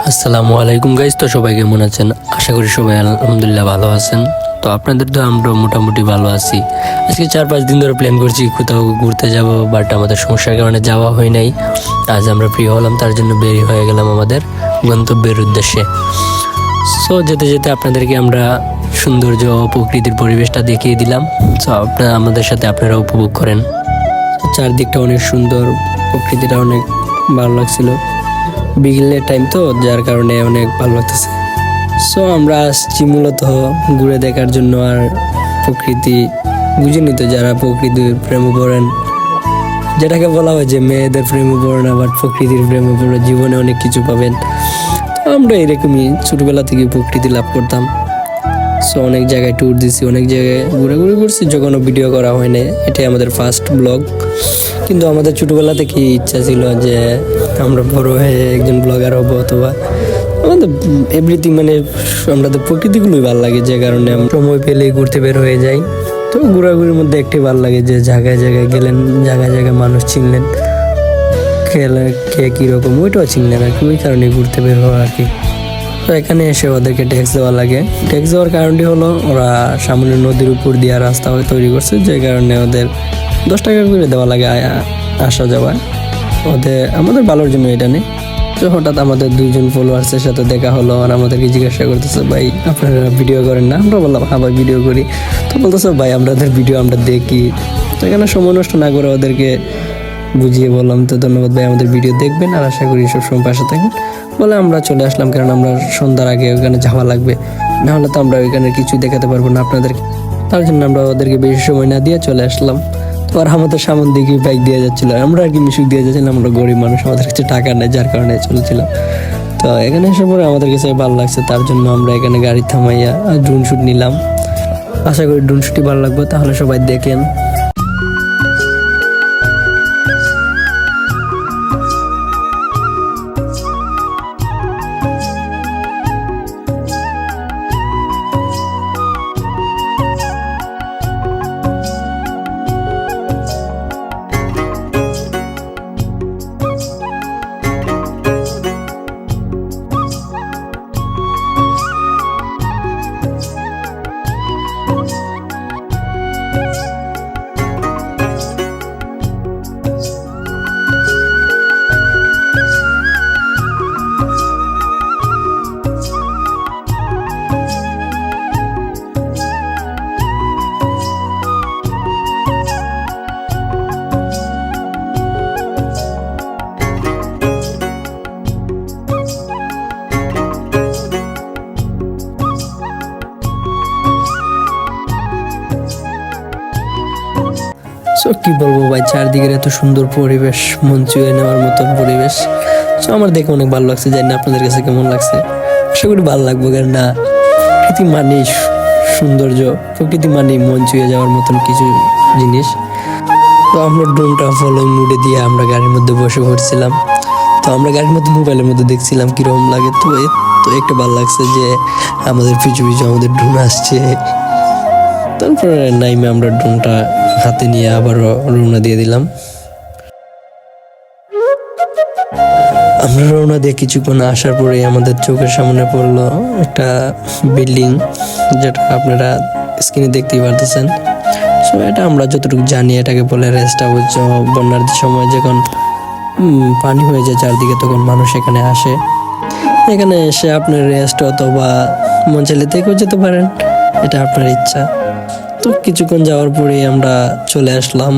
আসসালামু আলাইকুম গাইস। তো সবাই কেমন আছেন? আশা করি সবাই আলহামদুলিল্লাহ ভালো আছেন। তো আপনাদের তো আমরা মোটামুটি ভালো আছি। আজকে 4-5 দিন ধরে প্ল্যান করছি কোথাও ঘুরতে যাব, বাট আমাদের সমস্যার কারণে যাওয়া হয় নাই। আজ আমরা ফ্রি হলাম, তার জন্য বেরি হয়ে গেলাম আমাদের গন্তব্যের উদ্দেশ্যে। সো যেতে যেতে আপনাদেরকে আমরা সৌন্দর্য প্রকৃতির পরিবেশটা দেখিয়ে দিলাম। সো আপনারা আমাদের সাথে আপনারা উপভোগ করেন। চারদিকটা অনেক সুন্দর, প্রকৃতিটা অনেক ভালো লাগছিল। বিকেলের টাইম তো, যার কারণে অনেক ভালো লাগতেছে। সো আমরা আসছি মূলত ঘুরে দেখার জন্য, আর প্রকৃতি বুঝেনি তো, যারা প্রকৃতির প্রেমে পড়েন, যেটাকে বলা হয় যে মেয়েদের প্রেমে পড়েন আবার প্রকৃতির প্রেমে পড়ে, জীবনে অনেক কিছু পাবেন। তো আমরা এরকমই ছোটবেলা থেকে প্রকৃতি লাভ করতাম। সো অনেক জায়গায় ট্যুর দিছি, অনেক জায়গায় ঘুরে করছি, যখনও ভিডিও করা হয় না। এটাই আমাদের ফার্স্ট ব্লগ। কিন্তু আমাদের ছোটবেলা থেকে ইচ্ছা ছিল যে আমরা বড় হয়ে একজন ব্লগার হব, অথবা আমাদের এভরিথিং, মানে আমাদের প্রকৃতিগুলোই ভালো লাগে, যে কারণে সময় পেলেই ঘুরতে বের হয়ে যাই। তো ঘোরাঘুরির মধ্যে একটি ভালো লাগে যে জায়গায় জায়গায় গেলেন, জায়গায় জায়গায় মানুষ চিনলেন, খেলে কে কীরকম ওইটাও চিনলেন আর কি, ওই কারণে ঘুরতে বের হওয়া আর কি। তো এখানে এসে ওদেরকে ট্যাক্স দেওয়া লাগে। ট্যাক্স দেওয়ার কারণটি হলো ওরা সামনে নদীর উপর দিয়ে রাস্তা তৈরি করছে, যে কারণে ওদের 10 টাকা করে দেওয়া লাগে আসা যাওয়া। আমাদের ভালোর জন্য এটা নেই। তো হঠাৎ আমাদের 2জন ফলোয়ার্সের সাথে দেখা হলো, আর আমাদেরকে জিজ্ঞাসা করতেছে, ভাই আপনারা ভিডিও করেন না? আমরা বললাম হ্যাঁ ভাই ভিডিও করি। তো বলতেছে ভাই আপনাদের ভিডিও আমরা দেখি। তো এখানে সময় নষ্ট না করে ওদেরকে বুঝিয়ে বললাম, তো ধন্যবাদ ভাই, আমাদের ভিডিও দেখবেন আর আশা করি সবসময় পাশে থাকবেন বলে আমরা চলে আসলাম। কারণ আমরা সন্ধ্যার আগে ওখানে যাওয়া লাগবে, নাহলে তো আমরা ওইখানে কিছু দেখাতে পারবো না আপনাদেরকে। তার জন্য আমরা ওদেরকে বেশি সময় না দিয়ে চলে আসলাম। তো আর আমাদের সামন দিকে বাইক দিয়ে যাচ্ছিল, আমরা আর কি মিশুক দিয়ে যাচ্ছিলাম। আমরা গরিব মানুষ, আমাদের কাছে টাকা নেই, যার কারণে চলছিলাম। তো এখানে এসে পরে আমাদের কাছে ভালো লাগছে, তার জন্য আমরা এখানে গাড়ি থামাইয়া ড্রোন শ্যুট নিলাম। আশা করি ড্রোন শ্যুটই ভালো লাগবে, তাহলে সবাই দেখেন। সো কি বলবো ভাই, চারদিকের এত সুন্দর পরিবেশ, মন ছুঁয়ে নেওয়ার মতন পরিবেশ। সো আমার দেখে অনেক ভালো লাগছে, জানি না আপনাদের কাছে কেমন লাগছে। আশা করি ভালো লাগবে, কারণ না প্রকৃতি মানেই সৌন্দর্য, প্রকৃতি মানেই মন ছুঁয়ে যাওয়ার মতন কিছু জিনিস। তো আমরা ড্রোনটা ফলোইং মুডে দিয়ে আমরা গাড়ির মধ্যে বসে পড়ছিলাম। তো আমরা গাড়ির মধ্যে মোবাইলের মধ্যে দেখছিলাম কীরকম লাগে। তো একটু ভালো লাগছে যে আমাদের পিছু পিছু আমাদের ড্রোন আসছে। তারপরে নাইমে আমরা ড্রোনটা হাতে নিয়ে আবারও রওনা দিয়ে দিলাম। আমরা রওনা দিয়ে কিছুক্ষণ আসার পরে আমাদের চোখের সামনে পড়লো একটা বিল্ডিং, যেটা আপনারা স্ক্রিনে দেখতেই পারতেছেন। সো এটা আমরা যতটুকু জানি এটাকে বলে রেস্ট হাউস। বন্যার সময় যখন পানি হয়ে যায় চারদিকে, তখন মানুষ এখানে আসে। এখানে এসে আপনার রেস্ট অথবা মন চাইলে থেকেও যেতে পারেন, এটা আপনার ইচ্ছা। তো কিছুক্ষণ যাওয়ার পরে আমরা চলে আসলাম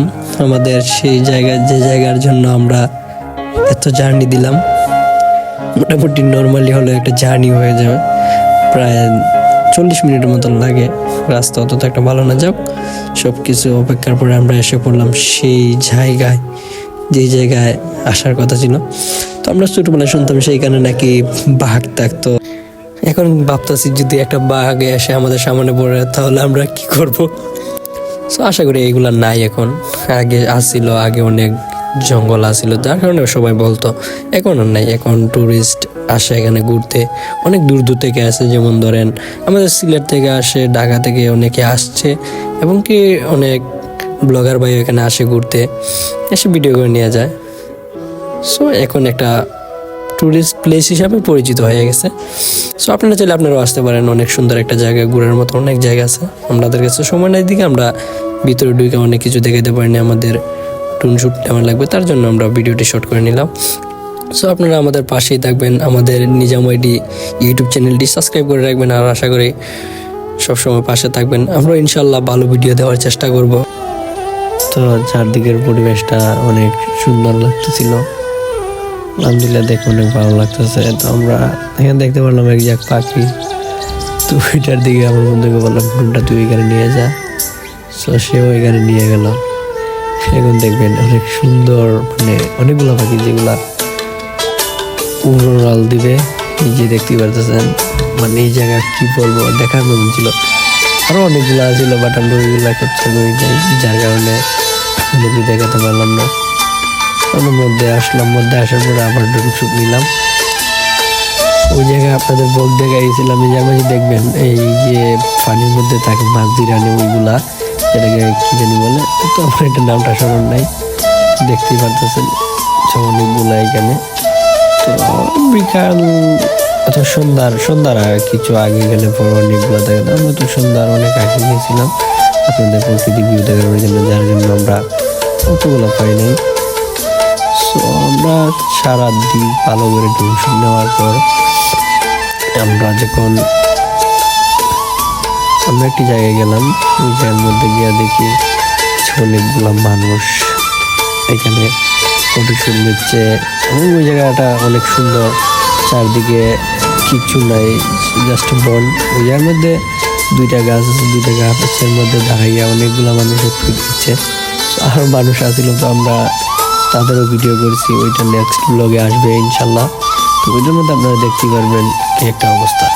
আমাদের সেই জায়গায়, যে জায়গার জন্য আমরা এত জার্নি দিলাম। মোটামুটি নর্মালি হলে একটা জার্নি হয়ে যাবে, প্রায় 40 মিনিটের মতন লাগে। রাস্তা অত একটা ভালো না, যাক সব কিছু অপেক্ষার পরে আমরা এসে পড়লাম সেই জায়গায়, যেই জায়গায় আসার কথা ছিল। তো আমরা ছোটবেলায় শুনতাম সেইখানে নাকি বাঘ থাকতো। এখন ভাবতেছি যদি একটা বাঘ এসে আমাদের সামনে পড়ে, তাহলে আমরা কি করব? সো আশা করি এইগুলা নাই এখন। আগে আসছিল, আগে অনেক জঙ্গল আসছিল, যার কারণে সবাই বলতো। এখন আর নাই, এখন টুরিস্ট আসে এখানে ঘুরতে, অনেক দূর দূর থেকে আসে। যেমন ধরেন আমাদের সিলেট থেকে আসে, ঢাকা থেকে অনেকে আসছে, এবং কি অনেক ব্লগার ভাই এখানে আসে ঘুরতে, এসে ভিডিও করে নিয়ে যায়। সো এখন একটা টুরিস্ট প্লেস হিসাবে পরিচিত হয়ে গেছে। সো আপনারা চাইলে আপনারাও আসতে পারেন, অনেক সুন্দর একটা জায়গা, ঘোরার মতো অনেক জায়গা আছে। আমাদের কাছে সময় নাই দিকে আমরা ভিতরে ঢুকে অনেক কিছু দেখাতে পারিনি, আমাদের টুন শ্যুট কেমন লাগবে তার জন্য আমরা ভিডিওটি শর্ট করে নিলাম। সো আপনারা আমাদের পাশেই থাকবেন, আমাদের নিজাময়ডি ইউটিউব চ্যানেলটি সাবস্ক্রাইব করে রাখবেন, আর আশা করি সবসময় পাশে থাকবেন। আমরা ইনশাল্লাহ ভালো ভিডিও দেওয়ার চেষ্টা করব। তো চারদিকের পরিবেশটা অনেক সুন্দর লাগতেছিল, আলহামদুলিল্লাহ দেখে অনেক ভালো লাগতেছে। তো আমরা এখানে দেখতে পারলাম এক জায়গায় পাখি, তো ওইটার দিকে আমার বন্ধুকে বললাম ফোনটা তুই এখানে নিয়ে যা। তো সেও এখানে নিয়ে গেল। এখন দেখবেন অনেক সুন্দর, মানে অনেকগুলো পাখি যেগুলা উড়াল দিবে, এই যে দেখতে পারতেছেন। মানে এই জায়গা কি বলবো, দেখার মতন ছিল। আরো অনেকগুলো ছিল, বাট আমরা ওইগুলা ক্যাপচার করি নাই, যার কারণে অনেকই দেখাতে পারলাম না। ওর মধ্যে আসলাম, মধ্যে আসার পরে আবার ড্রোন শুট নিলাম। ওই জায়গায় আপনাদের বক দেখাইছিলাম, এই জায়গায় দেখবেন এই যে পানির মধ্যে থাকে মাছ জিরানি, ওইগুলা যেটাকে কি জানি বলে, তো আমার এটা নামটা স্মরণ নাই। দেখতেই পারতেছেন অনেকগুলা এখানে। তো বিকাল অত সন্ধ্যার কিছু আগে গেলে পরে অনেকগুলো দেখে, আমরা তো সন্ধ্যার অনেক আগে গিয়েছিলাম আপনাদের প্রকৃতি ভিউ দেখানোর জন্য, যার জন্য আমরা অতগুলো পাই নাই। সো আমরা সারাদিন ভালো করে টিউশন নেওয়ার পর আমরা একটি জায়গায় গেলাম। ওই জায়গার মধ্যে গিয়ে দেখি অনেকগুলো মানুষ এখানে ফটোশুট নিচ্ছে, এবং ওই জায়গাটা অনেক সুন্দর, চারদিকে কিচ্ছু নাই, জাস্ট বন। ওই জায়গার মধ্যে দুইটা গাছ আছে, দুইটা গাছের মধ্যে দাঁড়াইয়া অনেকগুলো মানুষ পিক দিচ্ছে। আরও মানুষ আসছিল, তো আমরা তাদেরও ভিডিও করছি। ওইটা নেক্সট ব্লগে আসবে ইনশাল্লাহ। তো ওইটার মধ্যে আপনারা দেখতে পারবেন কি একটা অবস্থা।